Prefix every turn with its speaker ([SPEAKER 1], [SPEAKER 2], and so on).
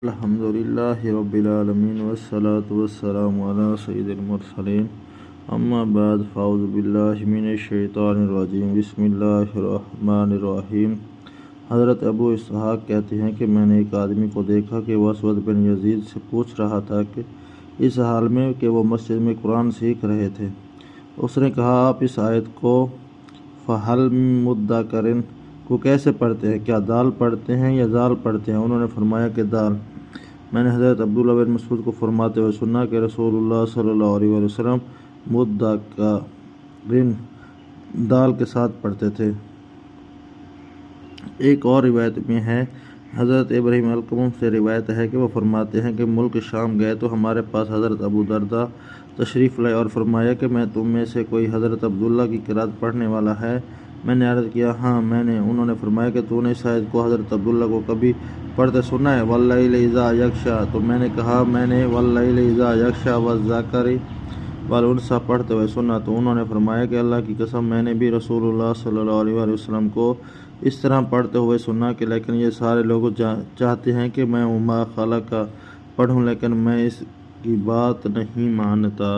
[SPEAKER 1] الحمدللہ رب العالمین والصلاة والسلام علی سید المرسلین اما بعد فاعوذ باللہ من الشیطان الرجیم بسم اللہ الرحمن الرحیم۔ حضرت ابو اسحاق کہتے ہیں کہ میں نے ایک آدمی کو دیکھا کہ وہ اسود بن یزید سے پوچھ رہا تھا کہ اس حال میں کہ وہ مسجد میں قرآن سیکھ رہے تھے۔ اس نے کہا آپ اس آیت کو فَهَلْ مُدَّكَرٍ کو کیسے پڑھتے ہیں؟ کیا دال پڑھتے ہیں یا زال پڑھتے ہیں؟ انہوں نے فرمایا کہ دال۔ میں نے حضرت عبداللہ بن مسعود کو فرماتے ہوئے سنا کہ رسول اللہ صلی اللہ علیہ وسلم مدکرن دال کے ساتھ پڑھتے تھے۔ ایک اور روایت میں ہے، حضرت ابراہیم القم سے روایت ہے کہ وہ فرماتے ہیں کہ ملک شام گئے تو ہمارے پاس حضرت ابو درداء تشریف لائے اور فرمایا کہ میں تم میں سے کوئی حضرت عبداللہ کی قرات پڑھنے والا ہے؟ میں نے عرض کیا ہاں میں نے۔ انہوں نے فرمایا کہ تو نے اس آیت کو حضرت عبداللہ کو کبھی پڑھتے سنا ہے؟ واللیل اذا یغشی، تو میں نے کہا میں نے واللیل اذا یغشی والذکر والانثی پڑھتے ہوئے سنا۔ تو انہوں نے فرمایا کہ اللہ کی قسم میں نے بھی رسول اللہ صلی اللہ علیہ وسلم کو اس طرح پڑھتے ہوئے سنا کہ لیکن یہ سارے لوگ چاہتے ہیں کہ میں وما خلق پڑھوں لیکن میں اس کی بات نہیں مانتا۔